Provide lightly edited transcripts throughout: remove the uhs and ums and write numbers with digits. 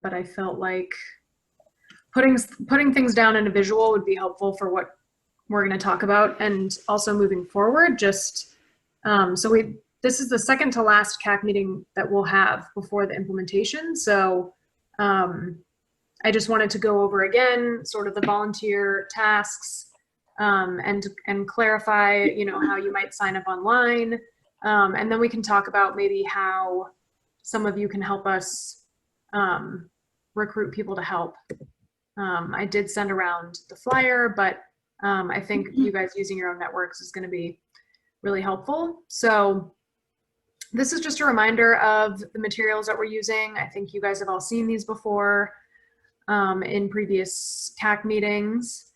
but I felt like putting things down in a visual would be helpful for what we're going to talk about, and also moving forward. Just this is the second to last CAC meeting that we'll have before the implementation. So I just wanted to go over again sort of the volunteer tasks, and clarify, how you might sign up online. And then we can talk about maybe how some of you can help us recruit people to help. I did send around the flyer, but I think you guys using your own networks is going to be really helpful. So this is just a reminder of the materials that we're using. I think you guys have all seen these before in previous CAC meetings.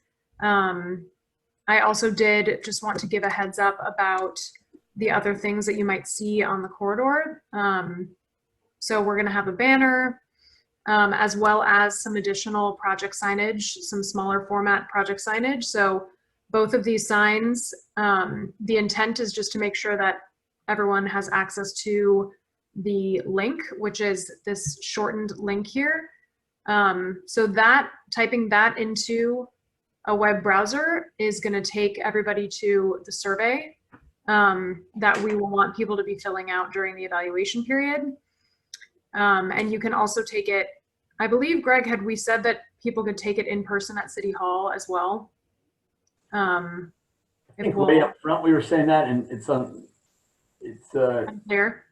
I also did just want to give a heads up about the other things that you might see on the corridor. So we're going to have a banner, as well as some additional project signage, some smaller format project signage. So both of these signs, the intent is just to make sure that everyone has access to the link, which is this shortened link here. So that typing that into a web browser is going to take everybody to the survey that we will want people to be filling out during the evaluation period. And you can also take it, I believe, Greg, we said that people could take it in person at City Hall as well? I think way up front we were saying that, and it's there.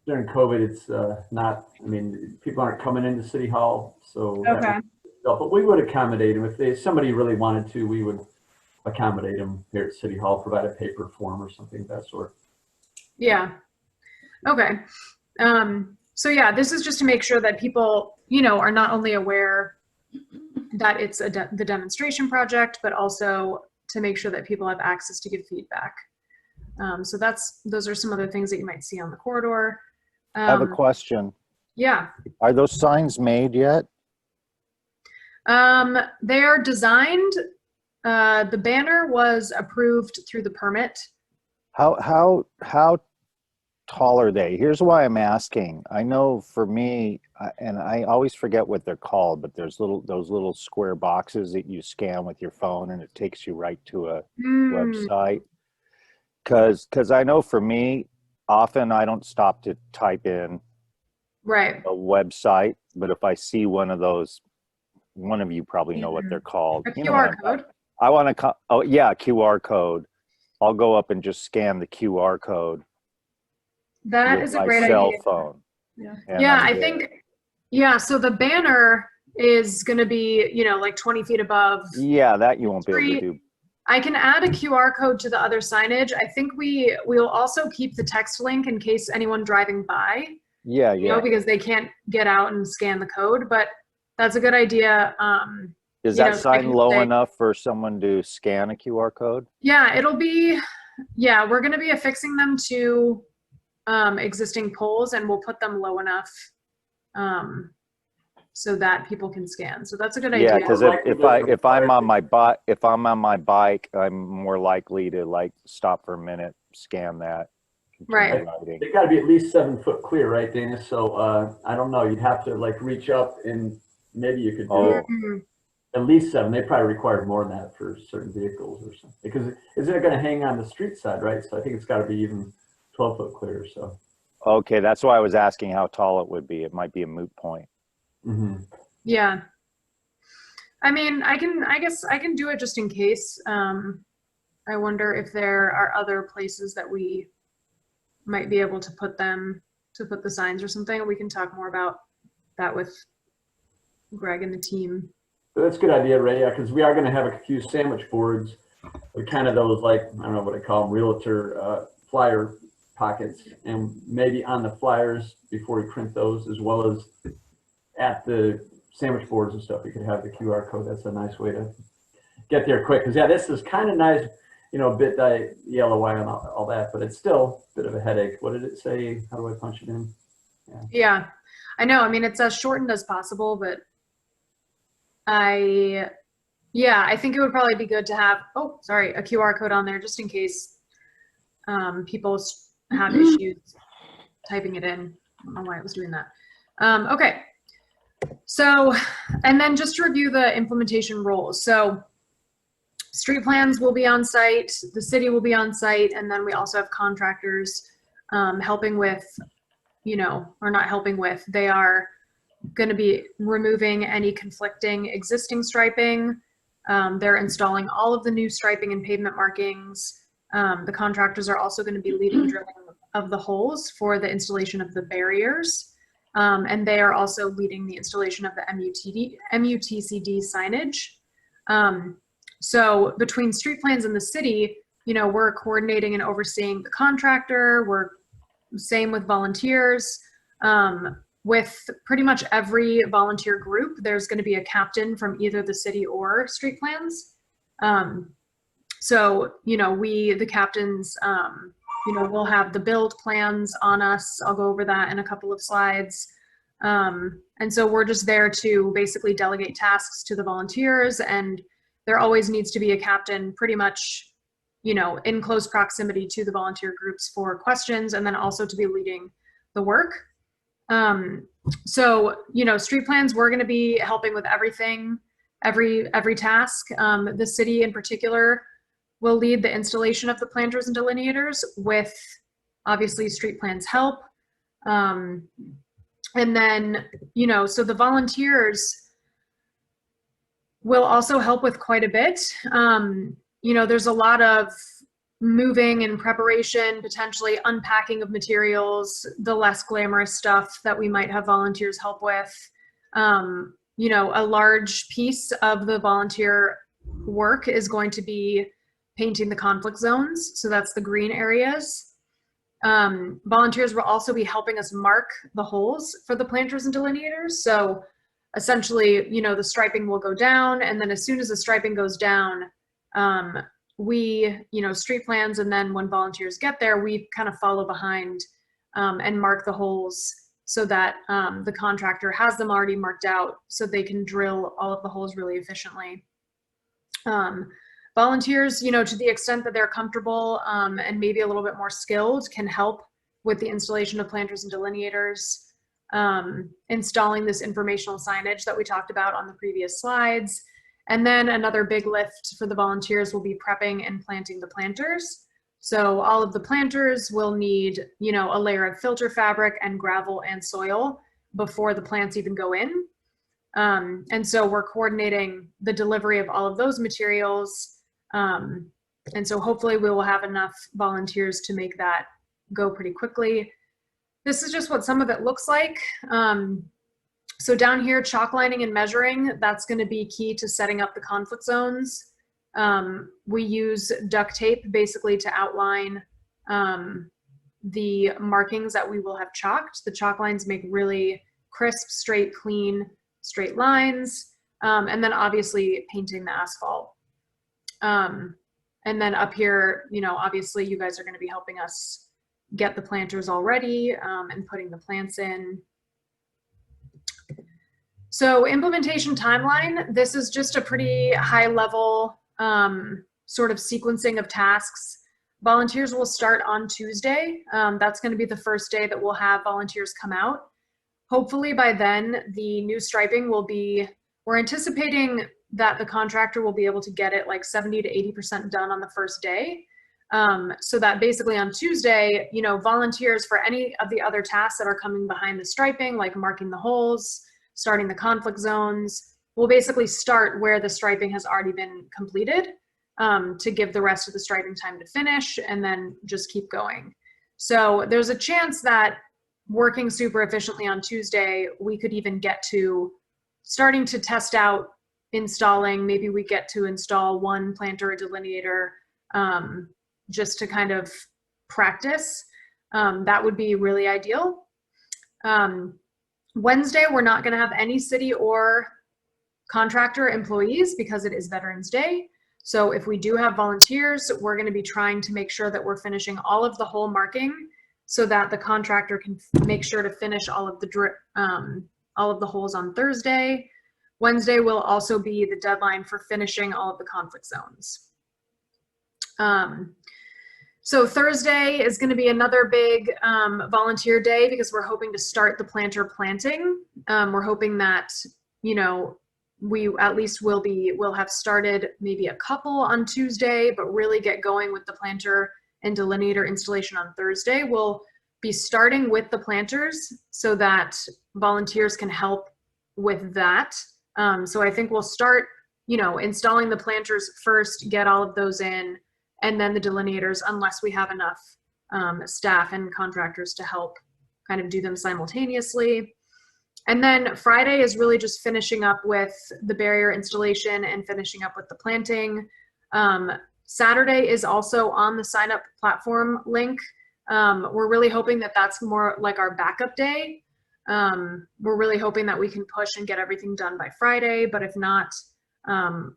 During COVID, it's not, I mean, people aren't coming into City Hall, so okay. But we would accommodate them if somebody really wanted to. We would accommodate them here at City Hall, provide a paper form or something of that sort. Yeah. Okay. So yeah, this is just to make sure that people, are not only aware that it's the demonstration project, but also to make sure that people have access to give feedback. So those are some other things that you might see on the corridor. I have a question. Yeah. Are those signs made yet? They are designed. The banner was approved through the permit. How tall are they? Here's why I'm asking. I know for me, and I always forget what they're called, but there's those little square boxes that you scan with your phone, and it takes you right to a website. Because I know for me, often I don't stop to type in a website, but if I see one of those, one of you probably know what they're called. A QR code. I want to, oh yeah, QR code. I'll go up and just scan the QR code. That is a great idea. Cell phone. Yeah, I think, so the banner is going to be, like 20 feet above. Yeah, that you won't be able to do. I can add a QR code to the other signage. I think we'll also keep the text link in case anyone driving by. Yeah. Because they can't get out and scan the code, but that's a good idea. Is that sign low enough for someone to scan a QR code? Yeah, it'll be, we're going to be affixing them to existing poles, and we'll put them low enough so that people can scan. So that's a good idea. Yeah, because if I'm on my bike, I'm more likely to stop for a minute, scan that. Right. They got to be at least 7 foot clear, right, Dana? So I don't know. You'd have to reach up, and maybe you could do at least 7. They probably require more than that for certain vehicles or something. Because isn't it going to hang on the street side, right? So I think it's got to be even 12 foot clear. So. Okay, that's why I was asking how tall it would be. It might be a moot point. Mm-hmm. Yeah. I mean, I guess I can do it just in case. I wonder if there are other places that we might be able to put the signs or something. We can talk more about that with Greg and the team. That's a good idea, Ray. Yeah, because we are going to have a few sandwich boards with kind of those, I don't know what I call them, realtor flyer pockets, and maybe on the flyers before we print those, as well as at the sandwich boards and stuff, you could have the QR code. That's a nice way to get there quick. Because this is kind of nice, bit yellow eye and all that, but it's still a bit of a headache. What did it say? How do I punch it in? Yeah, I know. I mean, it's as shortened as possible, but I think it would probably be good to have, a QR code on there just in case people have issues typing it in. I don't know why it was doing that. Okay. So, and then just to review the implementation roles. So street plans will be on site, the city will be on site, and then we also have contractors helping with, or not helping with, they are going to be removing any conflicting existing striping. They're installing all of the new striping and pavement markings. The contractors are also going to be leading drilling of the holes for the installation of the barriers. And they are also leading the installation of the MUTCD signage. So between street plans and the city, we're coordinating and overseeing the contractor. We're same with volunteers. With pretty much every volunteer group, there's going to be a captain from either the city or street plans. So, we, the captains, we'll have the build plans on us. I'll go over that in a couple of slides. And so we're just there to basically delegate tasks to the volunteers, and there always needs to be a captain pretty much, in close proximity to the volunteer groups for questions, and then also to be leading the work. So, street plans, we're going to be helping with everything, every task. The city in particular will lead the installation of the planters and delineators with obviously street plans help. And then, so the volunteers will also help with quite a bit. There's a lot of moving and preparation, potentially unpacking of materials, the less glamorous stuff that we might have volunteers help with. A large piece of the volunteer work is going to be painting the conflict zones. So that's the green areas. Volunteers will also be helping us mark the holes for the planters and delineators. So essentially, the striping will go down, and then as soon as the striping goes down, we, street plans, and then when volunteers get there, we kind of follow behind and mark the holes so that the contractor has them already marked out so they can drill all of the holes really efficiently. Volunteers, to the extent that they're comfortable and maybe a little bit more skilled, can help with the installation of planters and delineators, installing this informational signage that we talked about on the previous slides. And then another big lift for the volunteers will be prepping and planting the planters. So all of the planters will need, a layer of filter fabric and gravel and soil before the plants even go in. And so we're coordinating the delivery of all of those materials. And so hopefully we will have enough volunteers to make that go pretty quickly. This is just what some of it looks like. So down here, chalk lining and measuring, that's going to be key to setting up the conflict zones. We use duct tape basically to outline the markings that we will have chalked. The chalk lines make really crisp, straight, clean, straight lines. And then obviously painting the asphalt. And then up here, obviously you guys are going to be helping us get the planters all ready and putting the plants in. So implementation timeline, this is just a pretty high level sort of sequencing of tasks. Volunteers will start on Tuesday. That's going to be the first day that we'll have volunteers come out. Hopefully by then the new striping will be, we're anticipating that the contractor will be able to get it like 70 to 80% done on the first day. So that basically on Tuesday, volunteers for any of the other tasks that are coming behind the striping, like marking the holes, starting the conflict zones, we'll basically start where the striping has already been completed to give the rest of the striping time to finish and then just keep going. So there's a chance that working super efficiently on Tuesday, we could even get to starting to test out installing, maybe we get to install one planter or delineator just to kind of practice. That would be really ideal. Wednesday, we're not going to have any city or contractor employees because it is Veterans Day. So if we do have volunteers, we're going to be trying to make sure that we're finishing all of the hole marking so that the contractor can make sure to finish all of the holes on Thursday. Wednesday will also be the deadline for finishing all of the conflict zones. So Thursday is going to be another big volunteer day because we're hoping to start the planter planting. We're hoping that you know, we at least we'll have started maybe a couple on Tuesday, but really get going with the planter and delineator installation on Thursday. We'll be starting with the planters so that volunteers can help with that. So I think we'll start, you know, installing the planters first, get all of those in, and then the delineators, unless we have enough staff and contractors to help kind of do them simultaneously. And then Friday is really just finishing up with the barrier installation and finishing up with the planting. Saturday is also on the sign up platform link. We're really hoping that that's more like our backup day. We're really hoping that we can push and get everything done by Friday, but if not,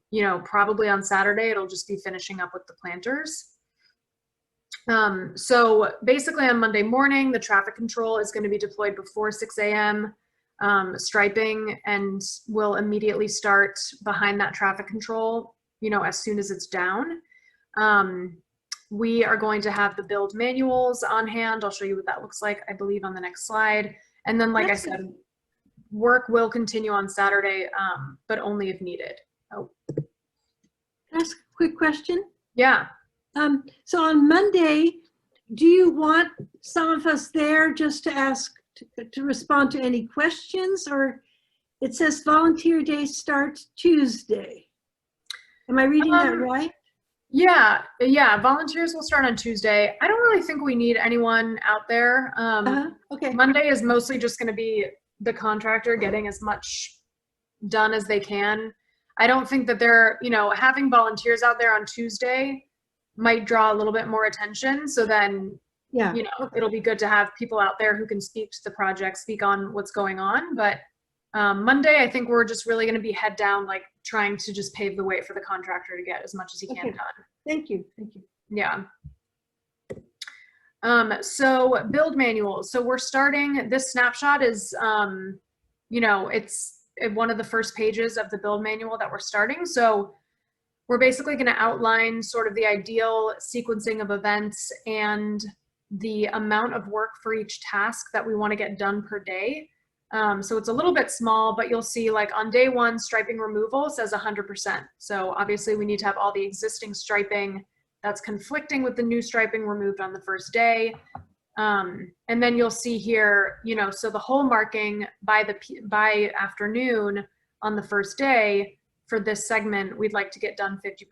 you know, probably on Saturday, it'll just be finishing up with the planters. So basically on Monday morning, the traffic control is going to be deployed before 6 a.m. Striping, and we'll immediately start behind that traffic control, you know, as soon as it's down. We are going to have the build manuals on hand. I'll show you what that looks like, I believe, on the next slide. And then, like I said, work will continue on Saturday, but only if needed. Oh. Can I ask a quick question? Yeah. So on Monday, do you want some of us there just to ask, to respond to any questions? Or it says volunteer day starts Tuesday. Am I reading that right? Yeah, volunteers will start on Tuesday. I don't really think we need anyone out there. Okay. Monday is mostly just going to be the contractor getting as much done as they can. I don't think that they're, you know, having volunteers out there on Tuesday might draw a little bit more attention. So then, Yeah. you know, it'll be good to have people out there who can speak to the project, speak on what's going on. But Monday, I think we're just really going to be head down, like trying to just pave the way for the contractor to get as much as he can done. Thank you. Thank you. Yeah. So build manuals. So we're starting, this snapshot is, you know, it's one of the first pages of the build manual that we're starting. So we're basically going to outline sort of the ideal sequencing of events and the amount of work for each task that we want to get done per day. So it's a little bit small, but you'll see like on day one, striping removal says 100%. So obviously we need to have all the existing striping that's conflicting with the new striping removed on the first day. And then you'll see here, you know, so the hole marking by afternoon on the first day for this segment, we'd like to get done 50%.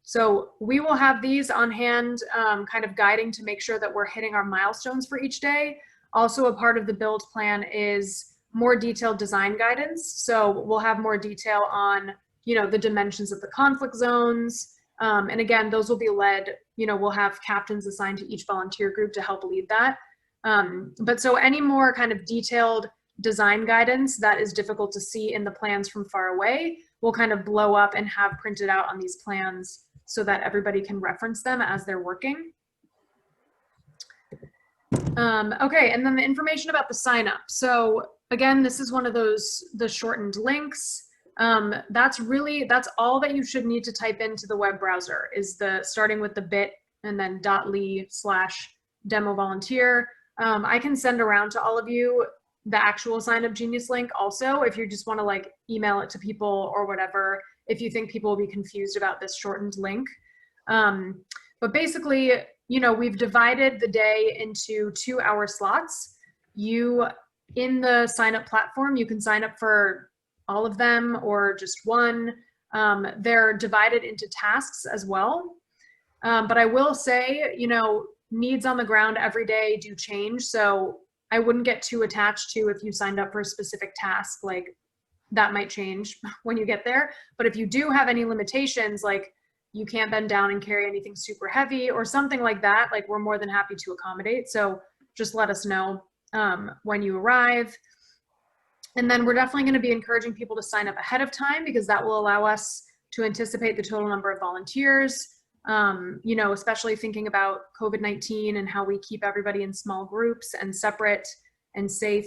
So we will have these on hand, kind of guiding to make sure that we're hitting our milestones for each day. Also, a part of the build plan is more detailed design guidance. So we'll have more detail on, you know, the dimensions of the conflict zones. And again, those will be led, you know, we'll have captains assigned to each volunteer group to help lead that. But so any more kind of detailed design guidance that is difficult to see in the plans from far away, we'll kind of blow up and have printed out on these plans so that everybody can reference them as they're working. Okay, and then the information about the sign up. So again, this is one of those, the shortened links. That's all that you should need to type into the web browser is the starting with the bit and then .ly/demo volunteer. I can send around to all of you the actual sign up Genius link also, if you just want to like email it to people or whatever, if you think people will be confused about this shortened link. But basically, you know, we've divided the day into 2-hour slots. In the sign up platform, you can sign up for all of them or just one. They're divided into tasks as well. But I will say, you know, needs on the ground every day do change. So I wouldn't get too attached to if you signed up for a specific task, like that might change when you get there. But if you do have any limitations, like you can't bend down and carry anything super heavy or something like that, like we're more than happy to accommodate. So just let us know when you arrive. And then we're definitely going to be encouraging people to sign up ahead of time because that will allow us to anticipate the total number of volunteers, you know, especially thinking about COVID-19 and how we keep everybody in small groups and separate and safe.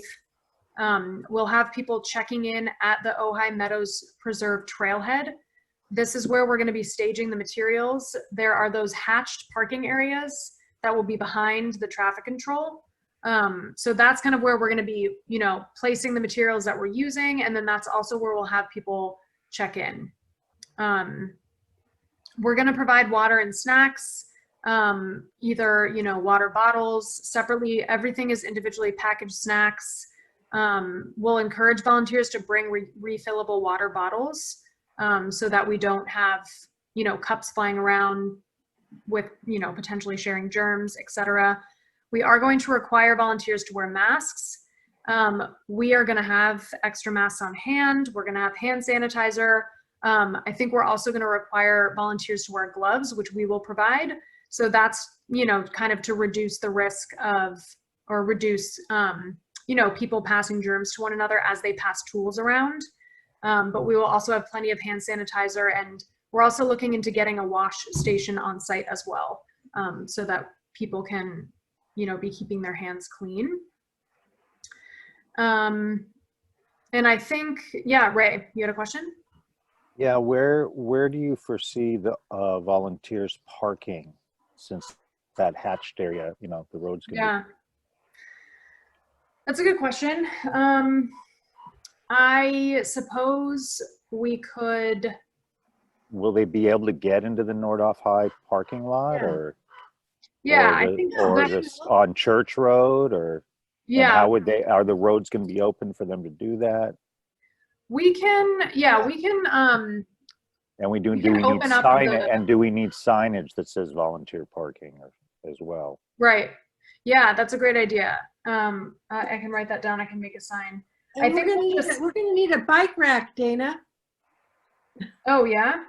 We'll have people checking in at the Ojai Meadows Preserve trailhead. This is where we're going to be staging the materials. There are those hatched parking areas that will be behind the traffic control. So that's kind of where we're going to be, you know, placing the materials that we're using. And then that's also where we'll have people check in. We're going to provide water and snacks, either, you know, water bottles separately. Everything is individually packaged snacks. We'll encourage volunteers to bring refillable water bottles, so that we don't have, you know, cups flying around with, you know, potentially sharing germs, etc. We are going to require volunteers to wear masks. We are going to have extra masks on hand. We're going to have hand sanitizer. I think we're also going to require volunteers to wear gloves, which we will provide. So that's, you know, kind of to reduce the risk of, or reduce, you know, people passing germs to one another as they pass tools around. But we will also have plenty of hand sanitizer, and we're also looking into getting a wash station on site as well, so that people can, you know, be keeping their hands clean. And I think, yeah, Ray, you had a question? Yeah, where do you foresee the volunteers parking, since that hatched area, you know, the road's gonna Yeah, that's a good question. I suppose we could, will they be able to get into the Nordhoff High parking lot, Yeah. or yeah, or I the, think or that, this on Church Road, or and yeah, how would they, are the roads going to be open for them to do that? we can, yeah, we can, And we We do can we need open up signage, the- and do we need signage that says volunteer parking as well? right. Yeah, that's a great idea. I can write that down. I can make a sign. I And think we're gonna need a bike rack, Dana. Oh, yeah,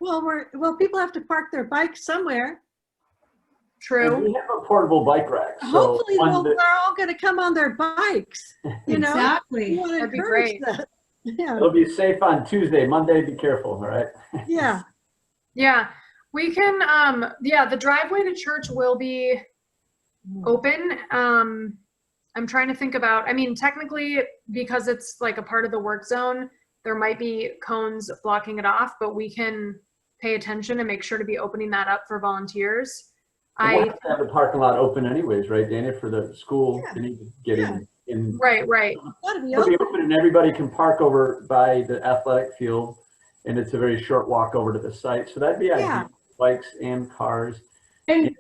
Well, people have to park their bikes somewhere. And true. we have a portable bike rack. So Hopefully, one they're that- all gonna come on their bikes, you know? Exactly. You wanna That'd be encourage great. that. Yeah, it'll be safe on Tuesday. Monday, be careful, all right? yeah. Yeah, we can, yeah, the driveway to church will be open. I'm trying to think about, I mean, technically, because it's like a part of the work zone, there might be cones blocking it off, but we can pay attention and make sure to be opening that up for volunteers. And we'll have to have the parking lot open anyways, right, Dana, for the school Yeah. to need to get in. Right. Gotta be It'll be open. open and everybody can park over by the athletic field, and it's a very short walk over to the site. So that'd be Yeah. ideal, bikes and cars. And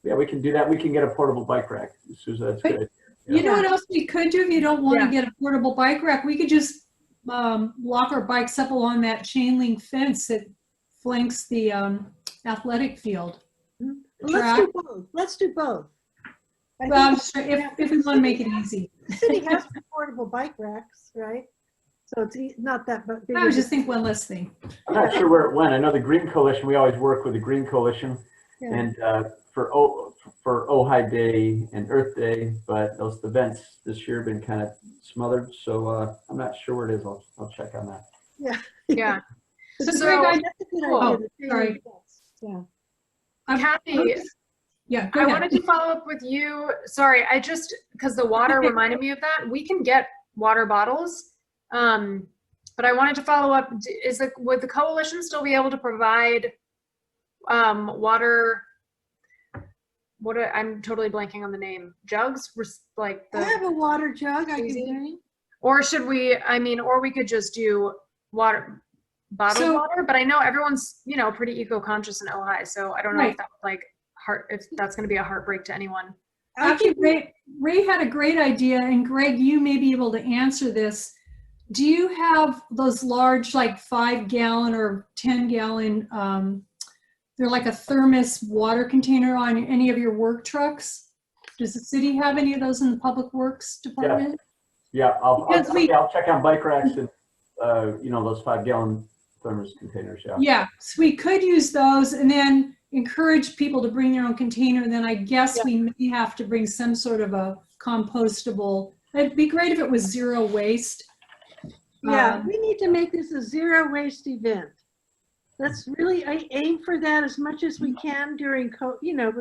Yeah, we can do that. We can get a portable bike rack. Susan, that's good. you know what else we could do if you don't want Yeah. to get a portable bike rack? We could just lock our bikes up along that chain link fence that flanks the athletic field. Let's do both. Let's do both. I Well, I'm think sure if we want to make it easy. the city has portable bike racks, right? So it's not that big. I would just think one less thing. I'm not sure where it went. I know the Green Coalition, we always work with the Green Coalition Yeah. and for Ojai Day and Earth Day, but those events this year have been kind of smothered. So I'm not sure where it is. I'll check on that. Yeah. That's So- a good idea. Oh, the chain sorry. link fence. Yeah. Kathy, Yeah, go I ahead. wanted to follow up with you. Sorry, I just, because the water reminded me of that. We can get water bottles. But I wanted to follow up. Would the coalition still be able to provide water? I'm totally blanking on the name. Jugs, like I have the, a water jug I can Easy. bring. or should we? I mean, or we could just do bottled So- water. But I know everyone's, you know, pretty eco-conscious in Ojai, so I don't know if Right. that if that's going to be a heartbreak to anyone. Actually, Ray had a great idea, and Greg, you may be able to answer this. Do you have those large, like 5-gallon or 10-gallon, they're like a thermos water container on any of your work trucks? Does the city have any of those in the Public Works Department? Yeah, I'll Because check on bike racks and those 5-gallon thermos containers. Yeah. Yeah, so we could use those and then encourage people to bring their own container. And then I guess we may have to bring some sort of a compostable. It'd be great if it was zero waste. Yeah, we need to make this a zero waste event. Let's really aim for that as much as we can during, with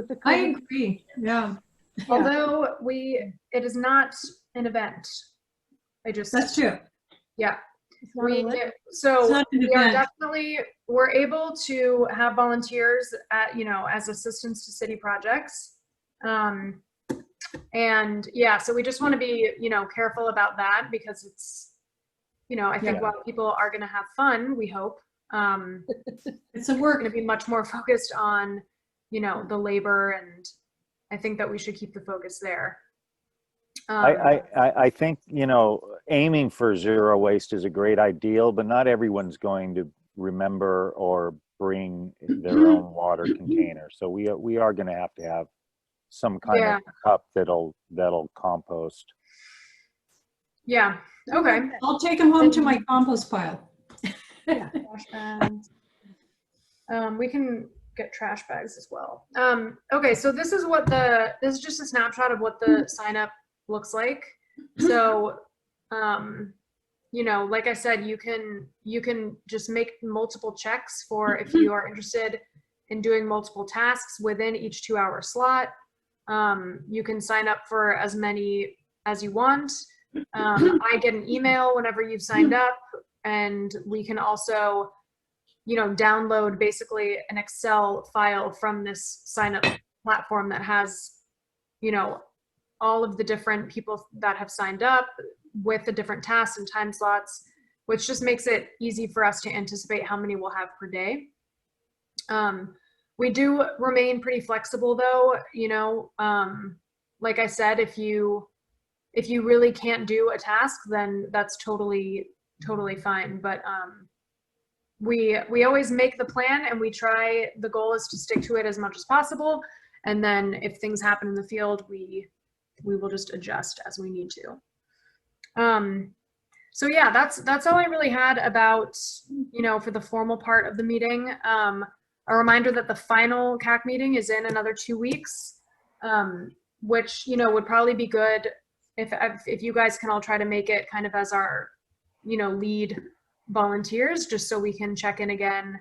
the I COVID. agree, yeah, Although it is not an event. that's true. Yeah. It's not a limit. It's So not an we are event. definitely, we're able to have volunteers as assistants to city projects. And yeah, so we just want to be, careful about that because it's, I think Yeah. while people are going to have fun, we hope, It's a we're work. going to be much more focused on, the labor, and I think that we should keep the focus there. I think, aiming for zero waste is a great ideal, but not everyone's going to remember or bring their own water container. So we are going to have some kind Yeah. of cup that'll compost. Yeah. Okay. I'll take them home to my compost pile. Trash bags. We can get trash bags as well. Okay, so this is this is just a snapshot of what the sign up looks like. So, like I said, you can just make multiple checks for if you are interested in doing multiple tasks within each 2-hour slot. You can sign up for as many as you want. I get an email whenever you've signed up, and we can also, download basically an Excel file from this sign up platform that has, all of the different people that have signed up with the different tasks and time slots, which just makes it easy for us to anticipate how many we'll have per day. We do remain pretty flexible though, like I said, if you really can't do a task, then that's totally fine. But we always make the plan, and the goal is to stick to it as much as possible. And then if things happen in the field, we will just adjust as we need to. So yeah, that's all I really had about, for the formal part of the meeting. A reminder that the final CAC meeting is in another 2 weeks, which, would probably be good if you guys can all try to make it kind of as our, lead volunteers, just so we can check in again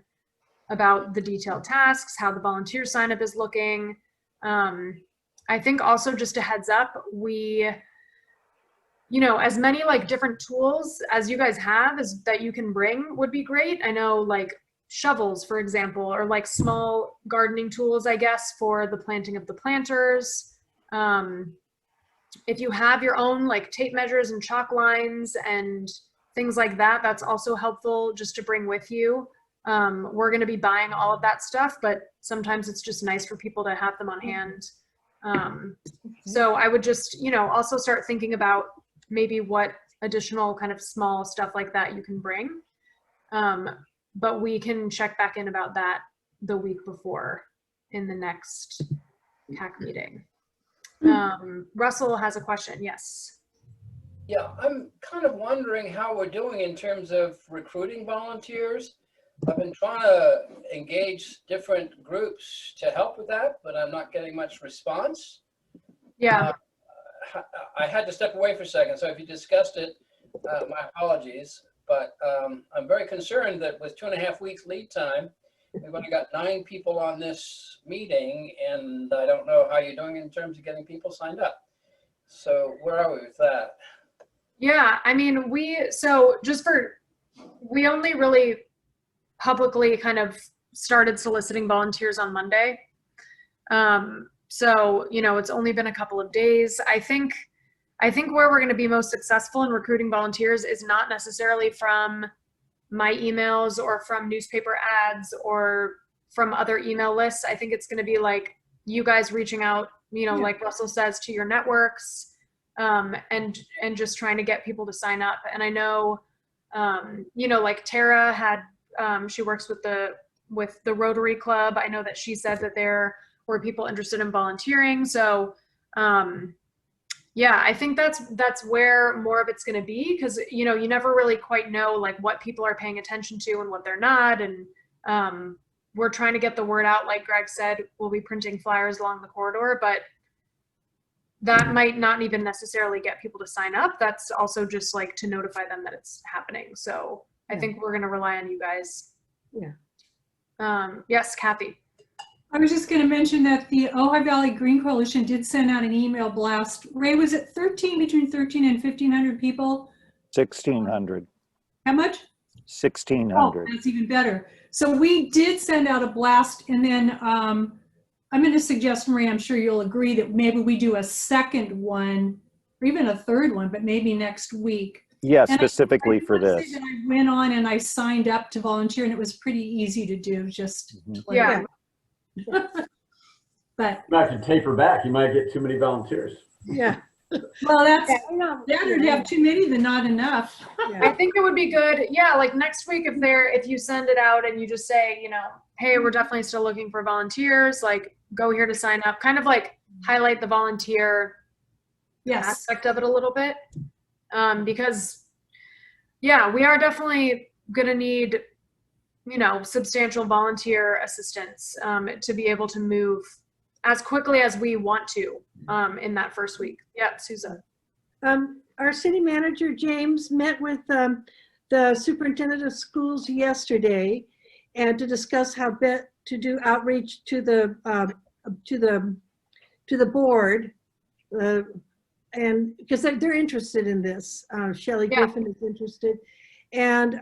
about the detailed tasks, how the volunteer sign up is looking. I think also just a heads up, we, as many like different tools as you guys have that you can bring would be great. I know like shovels, for example, or like small gardening tools, I guess, for the planting of the planters. If you have your own like tape measures and chalk lines and things like that, that's also helpful just to bring with you. We're going to be buying all of that stuff, but sometimes it's just nice for people to have them on hand. So I would just, also start thinking about maybe what additional kind of small stuff like that you can bring. But we can check back in about that the week before in the next CAC meeting. Russell has a question. Yes. Yeah, I'm kind of wondering how we're doing in terms of recruiting volunteers. I've been trying to engage different groups to help with that, but I'm not getting much response. Yeah. I had to step away for a second, so if you discussed it, my apologies. But I'm very concerned that with 2.5 weeks lead time, we've only got 9 people on this meeting, and I don't know how you're doing in terms of getting people signed up. So where are we with that? Yeah, I mean, we only really publicly kind of started soliciting volunteers on Monday. So, it's only been a couple of days. I think where we're going to be most successful in recruiting volunteers is not necessarily from my emails or from newspaper ads or from other email lists. I think it's going to be like you guys reaching out, like Russell says, to your networks, and just trying to get people to sign up. And I know, like Tara had, she works with the Rotary Club. I know that she said that there were people interested in volunteering. So, yeah, I think that's where more of it's going to be, because, you never really quite know like what people are paying attention to and what they're not. And, we're trying to get the word out. Like Greg said, we'll be printing flyers along the corridor, but that might not even necessarily get people to sign up. That's also just like to notify them that it's happening. So I think we're going to rely on you guys. Yeah. Yes, Kathy. I was just going to mention that the Ojai Valley Green Coalition did send out an email blast. Ray, was it between 13 and 1,500 people? 1,600. How much? 1,600. Oh, that's even better. So we did send out a blast, and then I'm going to suggest, Marie, I'm sure you'll agree that maybe we do a second one or even a third one, but maybe next week. Yeah, And specifically I for must say this. that I went on and I signed up to volunteer, and it was pretty easy to do. Just Mhm. to let you Yeah. know. But You might have to taper back. You might get too many volunteers. Yeah. well, that's Yeah, I know. better to have too many than not enough. I think it would be good. Yeah, like next week if you send it out and you just say, you know, hey, we're definitely still looking for volunteers, like go here to sign up, kind of like highlight the volunteer Yes. aspect of it a little bit. Because yeah, we are definitely gonna need, you know, substantial volunteer assistance to be able to move as quickly as we want to in that first week. Yeah, Susan. Our city manager, James, met with the superintendent of schools yesterday and to discuss how best to do outreach to the board. And because they're interested in this. Shelley Yeah. Griffin is interested. And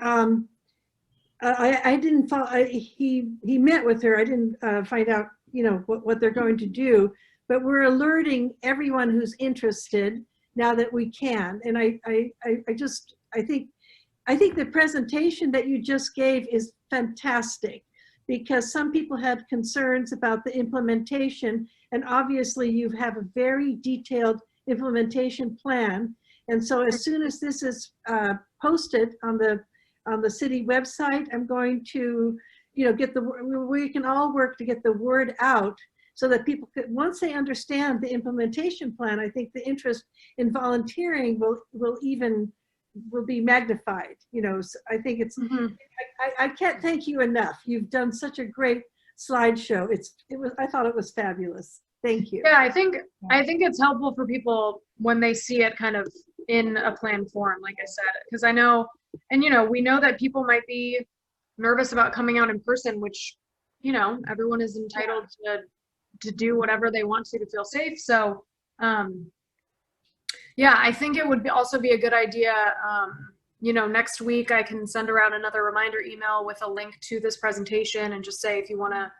I didn't follow, he met with her. I didn't find out, you know, what they're going to do, but we're alerting everyone who's interested now that we can. And I think the presentation that you just gave is fantastic, because some people had concerns about the implementation, and obviously you have a very detailed implementation plan. And so as soon as this is posted on the city website, I'm going to, you know, we can all work to get the word out so that people could, once they understand the implementation plan, I think the interest in volunteering will be magnified. You know, so I think it's, I can't thank you enough. You've done such a great slideshow. I thought it was fabulous. Thank you. Yeah, I think it's helpful for people when they see it kind of in a plan form, like I said, because I know, and you know, we know that people might be nervous about coming out in person, which, you know, everyone is entitled to do whatever they want to feel safe. So, yeah, I think it would also be a good idea. You know, next week I can send around another reminder email with a link to this presentation and just say if you want to,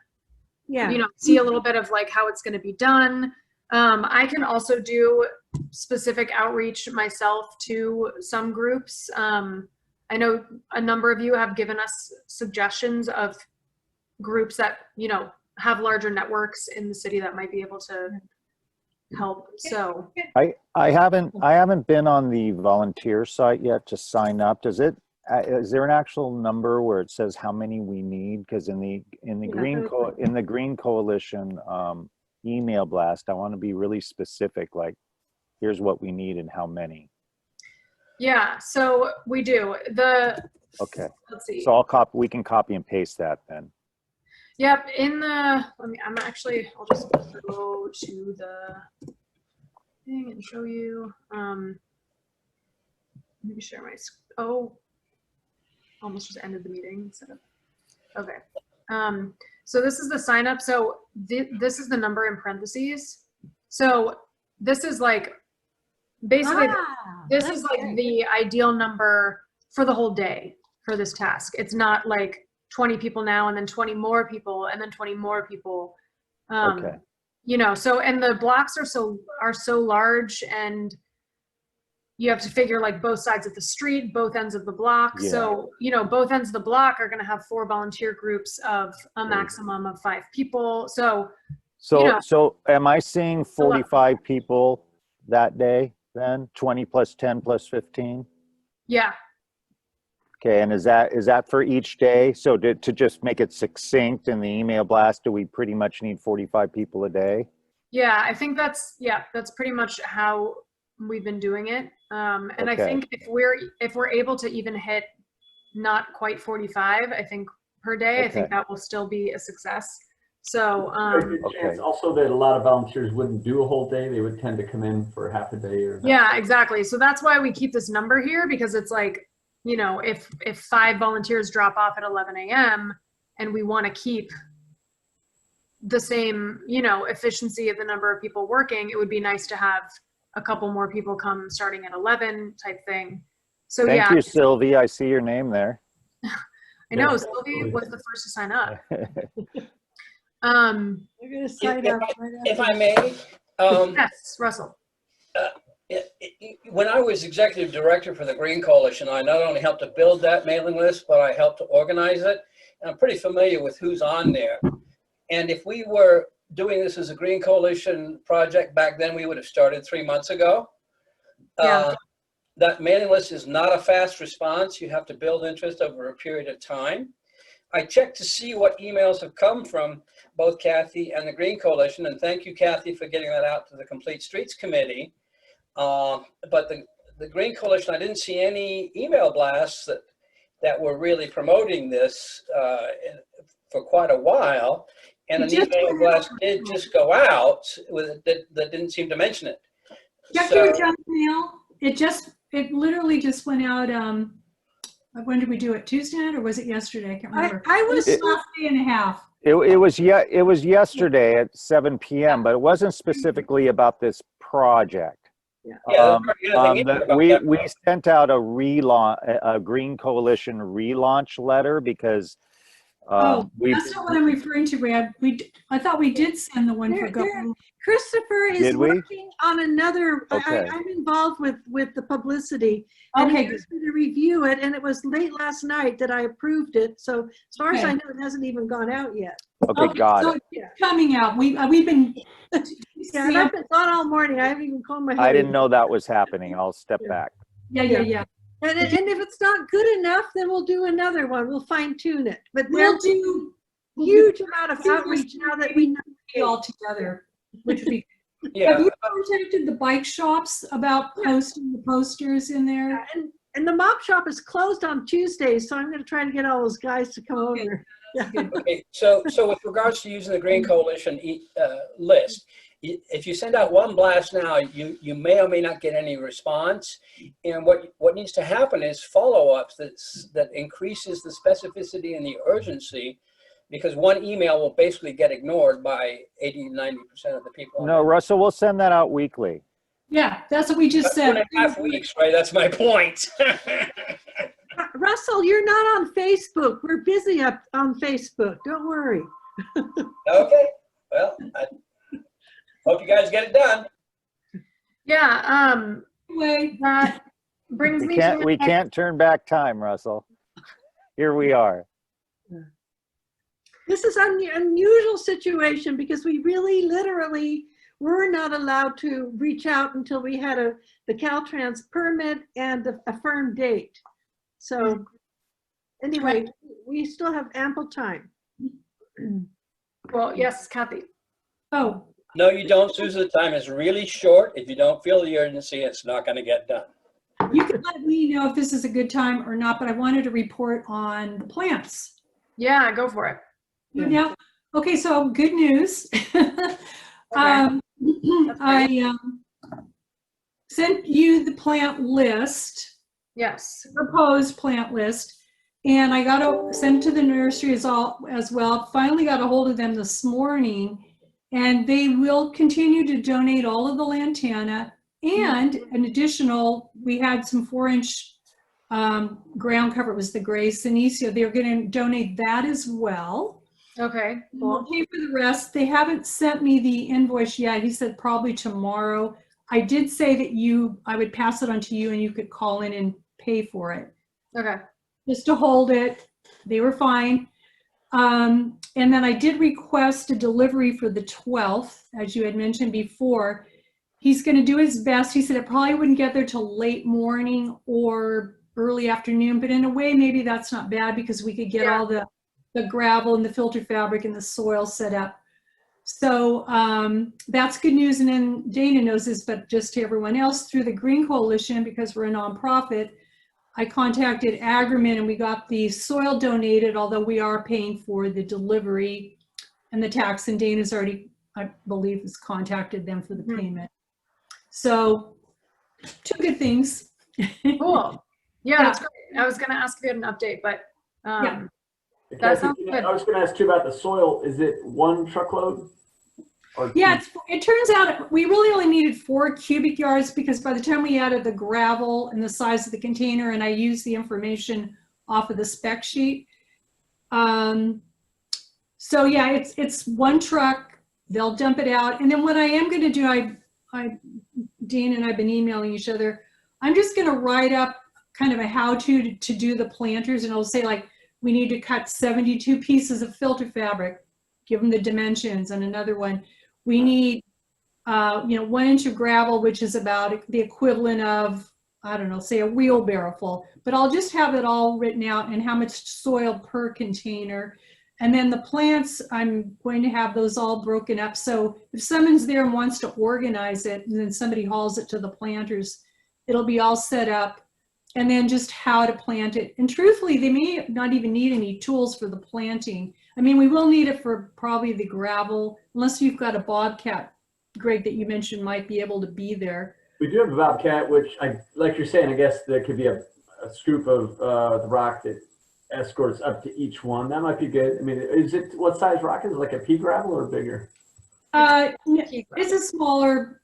you know, see a little bit of like how it's going to be done. I can also do specific outreach myself to some groups. I know a number of you have given us suggestions of groups that, you know, have larger networks in the city that might be able to help. So I haven't been on the volunteer site yet to sign up. Is there an actual number where it says how many we need? Because in the Green Coalition email blast, I want to be really specific, like here's what we need and how many. yeah, so we do Okay. Let's see. So we can copy and paste that then. Yep, I'll just go to the thing and show you. Let me share my, almost just ended the meeting instead of, okay. So this is the sign up. So this is the number in parentheses. So this is like, basically, this is like the ideal number for the whole day for this task. It's not like 20 people now and then 20 more people and then 20 more people. Okay. You know, so, and the blocks are so large, and you have to figure like both sides of the street, both ends of the block. Yeah. So, you know, both ends of the block are going to have 4 volunteer groups of a maximum of 5 people. So, you know, so am I seeing 45 people that day then? 20 plus 10 plus 15? yeah. Okay, and is that for each day? So to just make it succinct in the email blast, do we pretty much need 45 people a day? Yeah, I think that's pretty much how we've been doing it. And Okay. I think if we're able to even hit not quite 45, I think per day, Okay. I think that will still be a success. So, There's a good chance also that a lot of volunteers wouldn't do a whole day. They would tend to come in for half a day or. yeah, exactly. So that's why we keep this number here, because it's like, you know, if 5 volunteers drop off at 11 a.m. and we want to keep the same, you know, efficiency of the number of people working, it would be nice to have a couple more people come starting at 11 type thing. So Thank yeah. you, Sylvie. I see your name there. I know, Sylvie was the first to sign up. We're gonna sign If up I- right If after I may, Yes, Russell. when I was executive director for the Green Coalition, I not only helped to build that mailing list, but I helped to organize it. And I'm pretty familiar with who's on there. And if we were doing this as a Green Coalition project back then, we would have started 3 months ago. Yeah. That mailing list is not a fast response. You have to build interest over a period of time. I checked to see what emails have come from both Kathy and the Green Coalition, and thank you, Kathy, for getting that out to the Complete Streets Committee. But the Green Coalition, I didn't see any email blasts that were really promoting this for quite a while. And an email blast did just go out that didn't seem to mention it. Check So- your junk mail. It literally just went out, when did we do it? Tuesday night, or was it yesterday? I can't remember. I was, It was last day and a half. It was yesterday at 7 p.m., but it wasn't specifically about this project. Yeah, there's hardly anything in there about We that. sent out a relaunch, a Green Coalition relaunch letter because That's not what I'm referring to, Brad. I thought we did send the one for government. Christopher is Did we? working on another, Okay. I'm involved with the publicity. And Okay, he asked me to review it, and it was late last night that I approved it. So as far as I Okay. know, it hasn't even gone out yet. okay, got so it. it's coming out. We've been. Yeah, and I've been gone all morning. I haven't even combed my hair. I didn't know that was happening. I'll step Yeah. back. Yeah. And if it's not good enough, then we'll do another one. We'll fine tune it. But We'll there's do a huge amount of outreach now that we know. all together, which would be. Yeah, Have you contacted the bike shops about posting the posters in there? And the mop shop is closed on Tuesdays, so I'm going to try to get all those guys to come Okay. over. okay. So with regards to using the Green Coalition list, if you send out one blast now, you may or may not get any response. And what needs to happen is follow-ups that increases the specificity and the urgency, because one email will basically get ignored by 80-90% of the people. No, Russell, we'll send that out weekly. Yeah, that's what we just That's said. 2.5 weeks, right? That's my point. Russell, you're not on Facebook. We're busy up on Facebook. Don't worry. Okay, well, I hope you guys get it done. Yeah. Anyway, That brings me to We can't turn back time, Russell. Here we are. This is an unusual situation because we really literally were not allowed to reach out until we had the Caltrans permit and a firm date. So anyway, we still have ample time. Well, yes, Kathy. oh, No, you don't, Susan. The time is really short. If you don't feel the urgency, it's not going to get done. you can let me know if this is a good time or not, but I wanted to report on the plants. Yeah, go for it. Yeah. Okay, so good news. I sent you the plant list, Yes. proposed plant list, and I got to send to the nursery as well. Finally got a hold of them this morning, and they will continue to donate all of the lantana and an additional. We had some 4-inch ground cover. It was the gray Senecio. They're going to donate that as well. Okay. We'll pay for the rest. They haven't sent me the invoice yet. He said probably tomorrow. I did say that I would pass it on to you and you could call in and pay for it. Okay. Just to hold it. They were fine. And then I did request a delivery for the 12th, as you had mentioned before. He's going to do his best. He said it probably wouldn't get there till late morning or early afternoon, but in a way, maybe that's not bad because we could get all the gravel and the filter fabric and the soil set up. So that's good news. And then Dana knows this, but just to everyone else, through the Green Coalition, because we're a nonprofit, I contacted Agrimin and we got the soil donated, although we are paying for the delivery and the tax, and Dana's already, I believe, has contacted them for the payment. So 2 good things. Cool. Yeah, that's great. I was going to ask if you had an update, but Yeah. that Kathy, sounds good. I was going to ask you about the soil. Is it 1 truckload? Or Yeah, it turns out we really only needed 4 cubic yards because by the time we added the gravel and the size of the container, and I used the information off of the spec sheet. So yeah, it's one truck. They'll dump it out, and then what I am going to do, Dean and I've been emailing each other. I'm just going to write up kind of a how-to to do the planters, and it'll say like we need to cut 72 pieces of filter fabric, give them the dimensions, and another one we need 1 inch of gravel, which is about the equivalent of, I don't know, say a wheelbarrow full. But I'll just have it all written out and how much soil per container. And then the plants, I'm going to have those all broken up. So if someone's there and wants to organize it, and then somebody hauls it to the planters, it'll be all set up. And then just how to plant it. And truthfully, they may not even need any tools for the planting. I mean, we will need it for probably the gravel, unless you've got a bobcat, Greg, that you mentioned might be able to be there. We do have a bobcat, which like you're saying, I guess there could be a scoop of the rock that escorts up to each one. That might be good. I mean, what size rock is it? Like a pea gravel or bigger? It's a smaller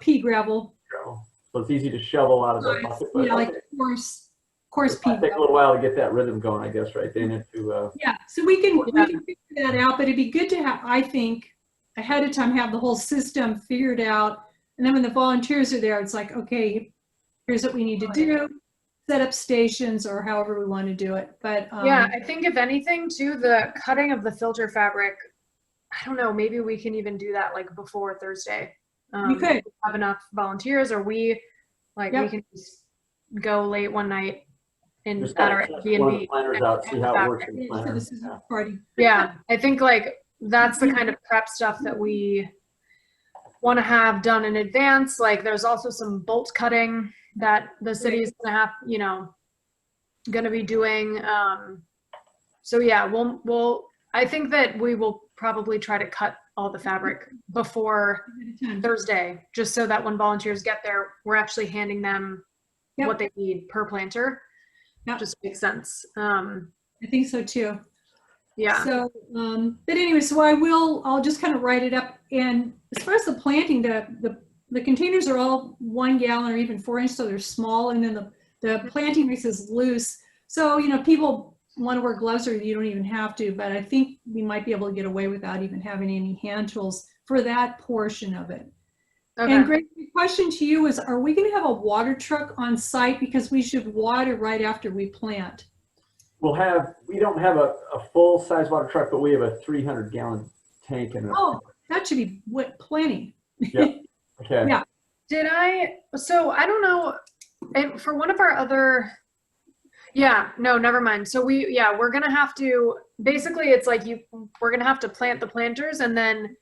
pea gravel. Gravel. So it's easy to shovel out of the bucket. But Yeah, like coarse pea it'll take a little while to get that rhythm going, I guess, right? They need to. Yeah, so we can figure that out, but it'd be good to have, I think, ahead of time, have the whole system figured out. And then when the volunteers are there, it's like, okay, here's what we need to do. Set up stations or however we want to do it. But yeah, I think if anything too, the cutting of the filter fabric, I don't know, maybe we can even do that like before Thursday. We could have enough volunteers, or we can just go late one night at our Airbnb. Planners out, see how it works in the for planner. the system party. Yeah, I think like that's the kind of prep stuff that we want to have done in advance. Like there's also some bolt cutting that the city's gonna have, gonna be doing. So yeah, I think that we will probably try to cut all the fabric before Thursday, just so that when volunteers get there, we're actually handing them what they need per planter. Just makes sense. I think so too. Yeah. So, but anyway, so I'll just kind of write it up. And as far as the planting, the containers are all 1 gallon or even 4 inch, so they're small. And then the planting mix is loose. So, people want to wear gloves, or you don't even have to, but I think we might be able to get away without even having any hand tools for that portion of it. Okay. And Greg, the question to you is, are we going to have a water truck on site? Because we should water right after we plant. We don't have a full size water truck, but we have a 300 gallon tank. That should be plenty. Yeah. Okay. Yeah. So I don't know, for one of our other, no, never mind. So we're going to have to, basically it's like we're going to have to plant the planters, and then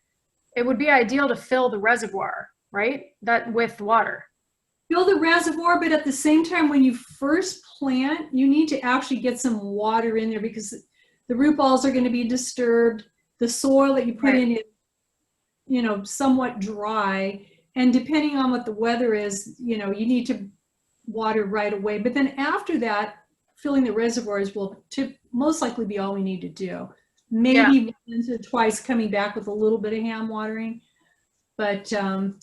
it would be ideal to fill the reservoir, right? That with water. Fill the reservoir, but at the same time, when you first plant, you need to actually get some water in there, because the root balls are going to be disturbed. The soil that you put in is, somewhat dry. And depending on what the weather is, you need to water right away. But then after that, filling the reservoirs will most likely be all we need to do. Maybe once or twice coming back with a little bit of hand watering, but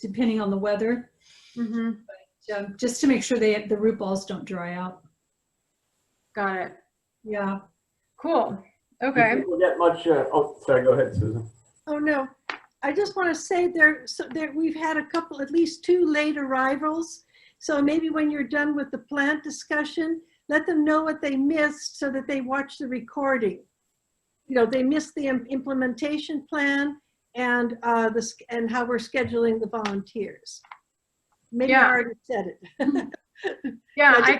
depending on the weather. Mm-hmm. But, just to make sure the root balls don't dry out. Got it. Yeah. Cool. Okay. We'll get much. Sorry. Go ahead, Susan. Oh no, I just want to say we've had at least 2 late arrivals. So maybe when you're done with the plant discussion, let them know what they missed so that they watch the recording. They missed the implementation plan and how we're scheduling the volunteers. Maybe I already said it. I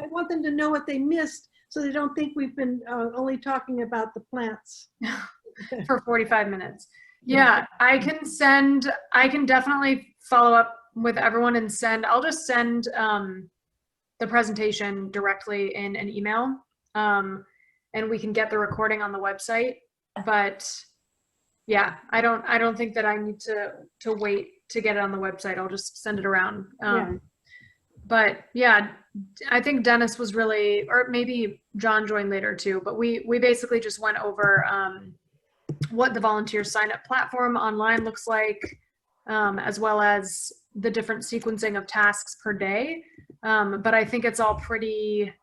want them to know what they missed, so they don't think we've been only talking about the plants for 45 minutes. Yeah, I can definitely follow up with everyone and I'll just send the presentation directly in an email, and we can get the recording on the website. But yeah, I don't think that I need to wait to get it on the website. I'll just send it around. But yeah, I think Dennis was really, or maybe John joined later too, but we basically just went over what the volunteer sign up platform online looks like, as well as the different sequencing of tasks per day. But I think it's all pretty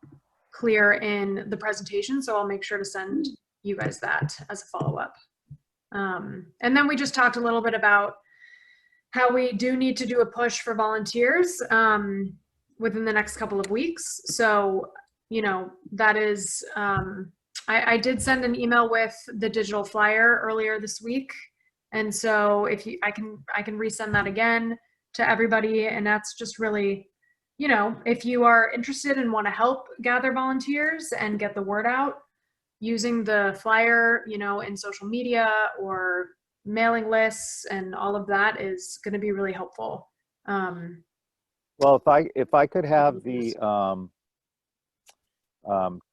clear in the presentation, so I'll make sure to send you guys that as a follow-up. And then we just talked a little bit about how we do need to do a push for volunteers within the next couple of weeks. So, you know, that is, I did send an email with the digital flyer earlier this week. And so if you, I can resend that again to everybody. And that's just really, you know, if you are interested and want to help gather volunteers and get the word out, using the flyer, you know, in social media or mailing lists and all of that is going to be really helpful. Well, if I could have the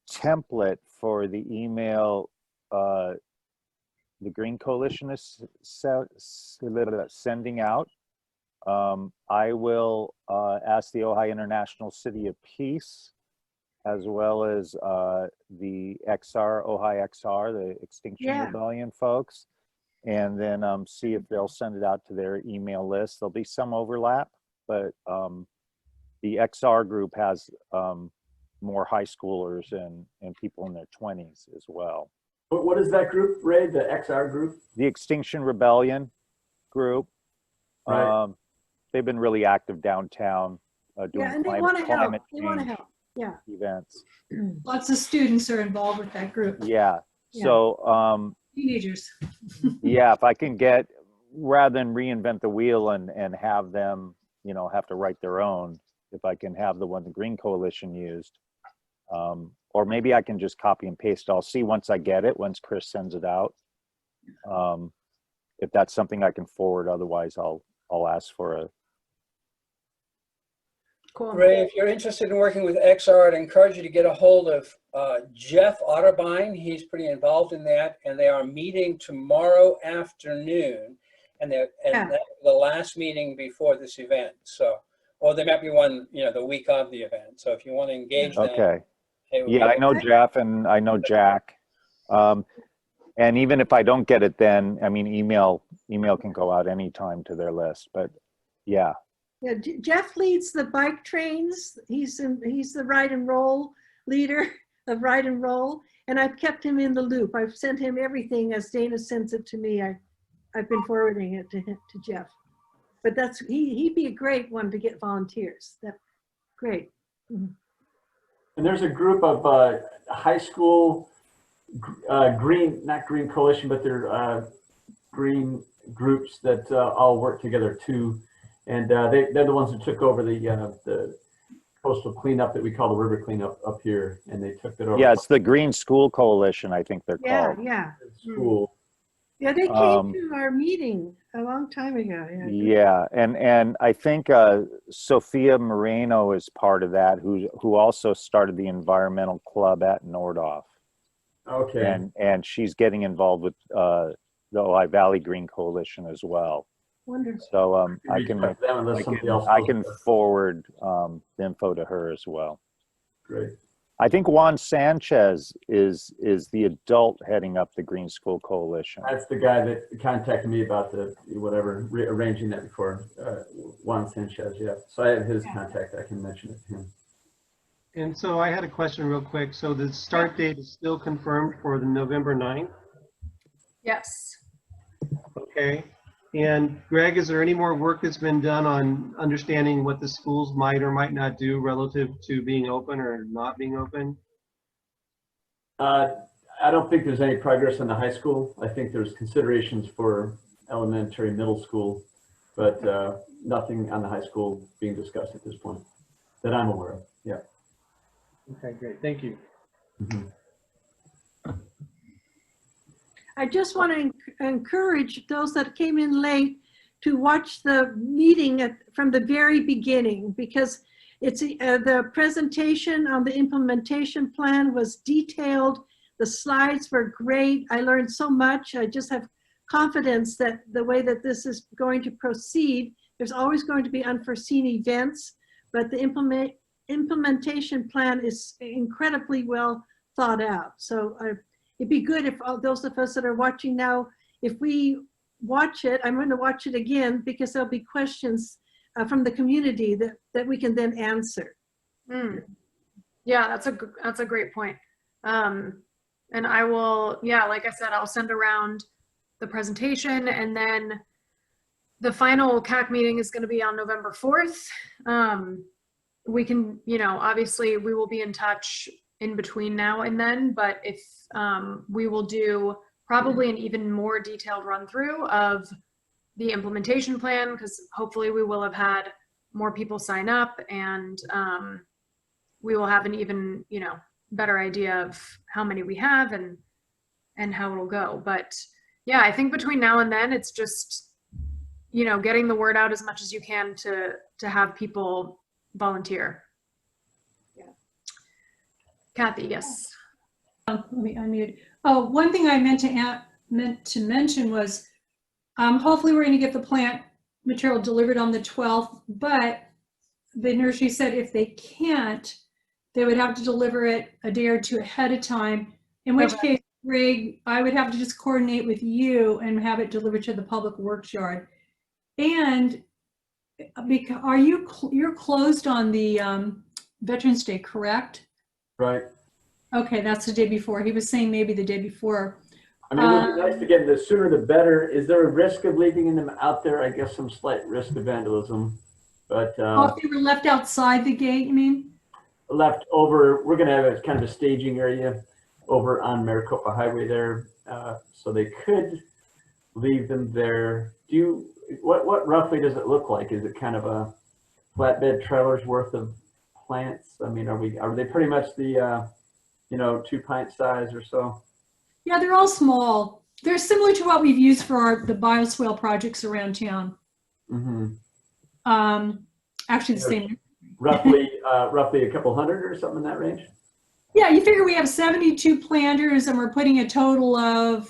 template for the email the Green Coalition is sending out, I will ask the Ojai International City of Peace, as well as the XR, Ojai XR, the Extinction Rebellion folks, and then see if they'll send it out to their email list. There'll be some overlap, but the XR group has more high schoolers and people in their 20s as well. What is that group, Ray? The XR group? The Extinction Rebellion group. Right. They've been really active downtown doing and they want to help. climate They want to change help. Yeah. events. Lots of students are involved with that group. Yeah. Yeah. So Teenagers. yeah, if I can get, rather than reinvent the wheel and have them, you know, have to write their own, if I can have the one the Green Coalition used, or maybe I can just copy and paste. I'll see once I get it, once Chris sends it out, if that's something I can forward. Otherwise, I'll ask for a. Cool. Ray, if you're interested in working with XR, I'd encourage you to get a hold of Jeff Otterbein. He's pretty involved in that, and they are meeting tomorrow afternoon, and that's the last meeting before this event. So, or there might be one, you know, the week of the event. So if you want to engage them, Okay. Yeah, I know Jeff and I know Jack. And even if I don't get it, then I mean, email can go out anytime to their list. But yeah. Yeah, Jeff leads the bike trains. He's the ride and roll leader of ride and roll, and I've kept him in the loop. I've sent him everything as Dana sends it to me. I've been forwarding it to Jeff. But he'd be a great one to get volunteers. Great. Mm-hmm. And there's a group of high school not Green Coalition, but they're green groups that all work together too. And they're the ones who took over the coastal cleanup that we call the river cleanup up here, and they took it over. Yeah, it's the Green School Coalition, I think they're called. Yeah. School. Yeah, they came to our meeting a long time ago. Yeah, and I think Sophia Moreno is part of that, who also started the environmental club at Nordhoff. Okay. And she's getting involved with the Ojai Valley Green Coalition as well. Wonderful. So I can forward the info to her as well. Great. I think Juan Sanchez is the adult heading up the Green School Coalition. That's the guy that contacted me about arranging that before. Juan Sanchez, yeah. So I have his contact. I can mention it to him. And so I had a question real quick. So the start date is still confirmed for the November 9th? Yes. Okay. And Greg, is there any more work that's been done on understanding what the schools might or might not do relative to being open or not being open? I don't think there's any progress on the high school. I think there's considerations for elementary, middle school, but nothing on the high school being discussed at this point that I'm aware of. Yeah. Okay, great. Thank you. Mm-hmm. I just want to encourage those that came in late to watch the meeting from the very beginning, because it's the presentation on the implementation plan was detailed. The slides were great. I learned so much. I just have confidence that the way that this is going to proceed, there's always going to be unforeseen events, but the implementation plan is incredibly well thought out. So it'd be good if all those of us that are watching now, if we watch it, I'm going to watch it again because there'll be questions from the community that we can then answer. Yeah, that's a great point. And I will, yeah, like I said, I'll send around the presentation, and then the final CAC meeting is going to be on November 4th. We can, obviously we will be in touch in between now and then, but if we will do probably an even more detailed run through of the implementation plan, because hopefully we will have had more people sign up, and we will have an even, better idea of how many we have and how it'll go. But yeah, I think between now and then, it's just, getting the word out as much as you can to have people volunteer. Yeah. Kathy, yes. Let me unmute. Oh, one thing I meant to mention was, hopefully we're going to get the plant material delivered on the 12th, but the nursery said if they can't, they would have to deliver it a day or two ahead of time, in which case, Greg, I would have to just coordinate with you and have it delivered to the public works yard. And because you're closed on the Veterans Day, correct? Right. Okay, that's the day before. He was saying maybe the day before. I mean, it would be nice to get them, the sooner the better. Is there a risk of leaving them out there? I guess some slight risk of vandalism, but If they were left outside the gate, you mean? left over, we're going to have a kind of a staging area over on Maricopa Highway there, so they could leave them there. What roughly does it look like? Is it kind of a flatbed trailer's worth of plants? I mean, are they pretty much the 2 pint size or so? Yeah, they're all small. They're similar to what we've used for the bioswale projects around town. Mm-hmm. Actually, the same. Roughly a couple hundred or something in that range? Yeah, you figure we have 72 planters, and we're putting a total of,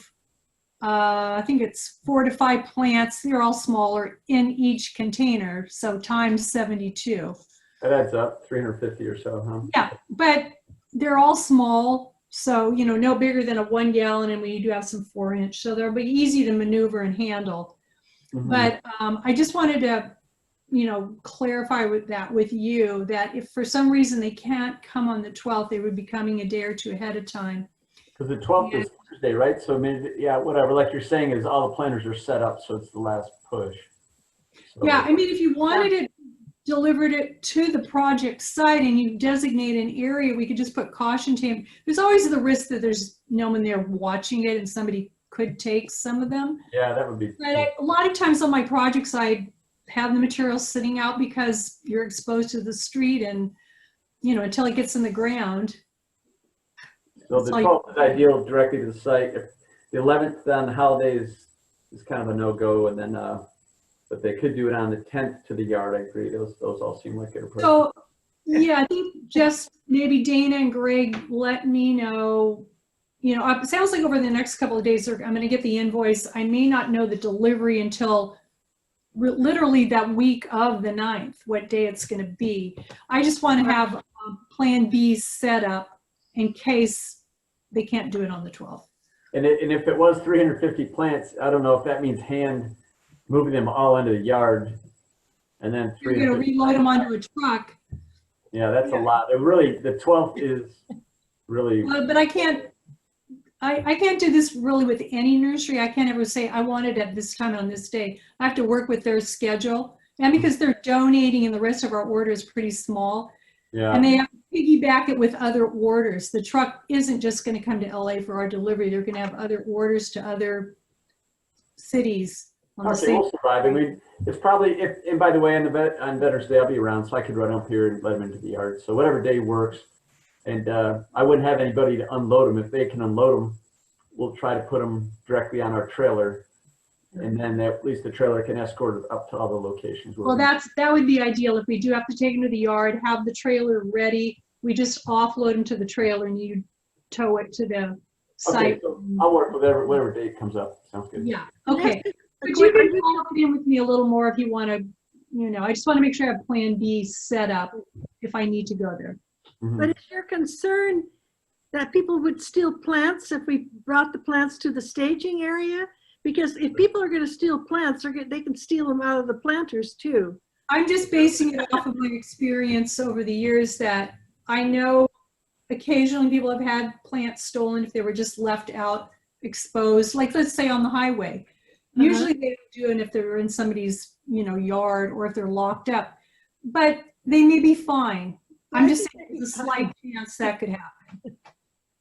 I think it's 4 to 5 plants. They're all smaller in each container, so times 72. That adds up, 350 or so, huh? Yeah, but they're all small, so no bigger than a 1 gallon, and we do have some 4-inch, so they'll be easy to maneuver and handle. Mm-hmm. But I just wanted to clarify with you that if for some reason they can't come on the 12th, they would be coming a day or two ahead of time. Because the 12th is Thursday, right? So maybe, yeah, whatever. Like you're saying, is all the planters are set up, so it's the last push. So, Yeah, I mean, if you wanted it delivered it to the project site and you designate an area, we could just put caution tape. There's always the risk that there's no one there watching it and somebody could take some of them. Yeah, that would be. But a lot of times on my projects, I have the material sitting out because you're exposed to the street and, until it gets in the ground. So the 12th is ideal directly to the site. If the 11th on the holidays is kind of a no-go, and then, but they could do it on the 10th to the yard. I agree. Those all seem like good approach. So, yeah, I think just maybe Dana and Greg let me know, it sounds like over the next couple of days, I'm going to get the invoice. I may not know the delivery until literally that week of the 9th, what day it's going to be. I just want to have plan B set up in case they can't do it on the 12th. And if it was 350 plants, I don't know if that means hand moving them all into the yard, and then You're going to reload them onto a truck. Yeah, that's a lot. It really, the 12th is really. But I can't do this really with any nursery. I can't ever say I want it at this time on this day. I have to work with their schedule, and because they're donating and the rest of our order is pretty small, and they have to piggyback it with other orders. The truck isn't just going to come to LA for our delivery. They're going to have other orders to other cities on the same. We'll survive. I mean, it's probably, and by the way, on Veterans Day, I'll be around, so I could run up here and let them into the yard. So whatever day works. And I wouldn't have anybody to unload them. If they can unload them, we'll try to put them directly on our trailer. And then at least the trailer can escort it up to other locations. Well, that would be ideal. If we do have to take them to the yard, have the trailer ready. We just offload them to the trailer and you tow it to the site. Okay, so I'll work with whatever date comes up. Sounds good. Yeah, okay. But you can follow in with me a little more if you want to, I just want to make sure I have plan B set up if I need to go there. Mm-hmm. But is your concern that people would steal plants if we brought the plants to the staging area? Because if people are going to steal plants, they can steal them out of the planters too. I'm just basing it off of my experience over the years that I know, occasionally people have had plants stolen if they were just left out exposed, like let's say on the highway. Usually they don't do it if they're in somebody's, yard or if they're locked up, but they may be fine. I'm just saying there's a slight chance that could happen.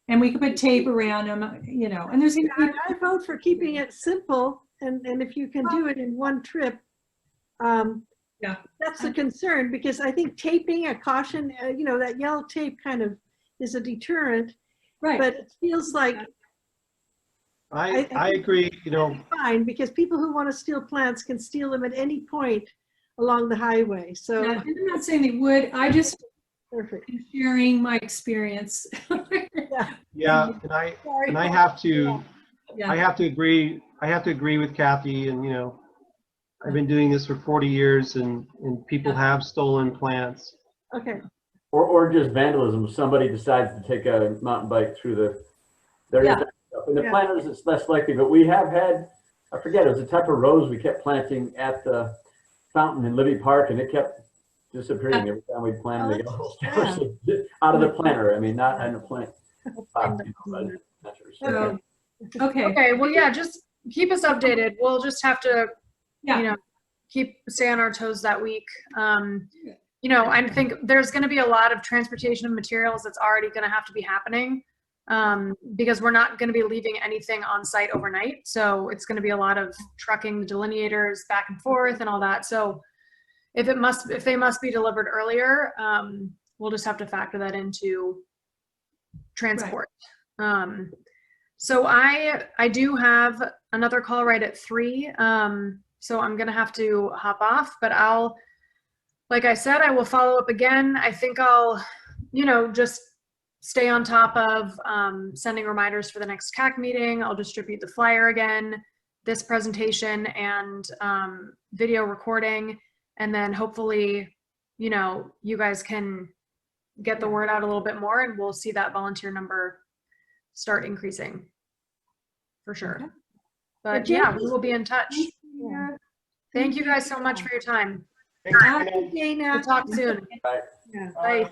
And we could put tape around them, and there's, I vote for keeping it simple, and if you can do it in one trip, Yeah. that's the concern, because I think taping a caution, that yellow tape kind of is a deterrent, right. but it feels like I agree, fine, because people who want to steal plants can steal them at any point along the highway, so. Yeah, and I'm not saying they would, I just Perfect. am sharing my experience. yeah, and I have to, Yeah. I have to agree with Kathy, and I've been doing this for 40 years, and people have stolen plants. Okay. Or just vandalism. Somebody decides to take a mountain bike through their Yeah. stuff. And the Yeah. planters, it's less likely, but we have had, I forget, it was a type of rose we kept planting at the fountain in Libby Park, and it kept disappearing every time we planted. Oh, They that's go out of the planter. I mean, not in a plant. So, okay. Okay, well, yeah, just keep us updated. We'll just have to, Yeah. stay on our toes that week. I think there's going to be a lot of transportation of materials that's already going to have to be happening because we're not going to be leaving anything on site overnight. So it's going to be a lot of trucking the delineators back and forth and all that. So if they must be delivered earlier, we'll just have to factor that into transport. So I do have another call right at 3. So I'm going to have to hop off, but like I said, I will follow up again. I think I'll, just stay on top of sending reminders for the next CAC meeting. I'll distribute the flyer again, this presentation and video recording. And then hopefully, you guys can get the word out a little bit more and we'll see that volunteer number start increasing for sure. Okay. But Jen, yeah, we will be in touch. Yeah. Thank you guys so much for your time. Thank you. Happy day now. We'll talk soon. Bye. Yeah. Bye.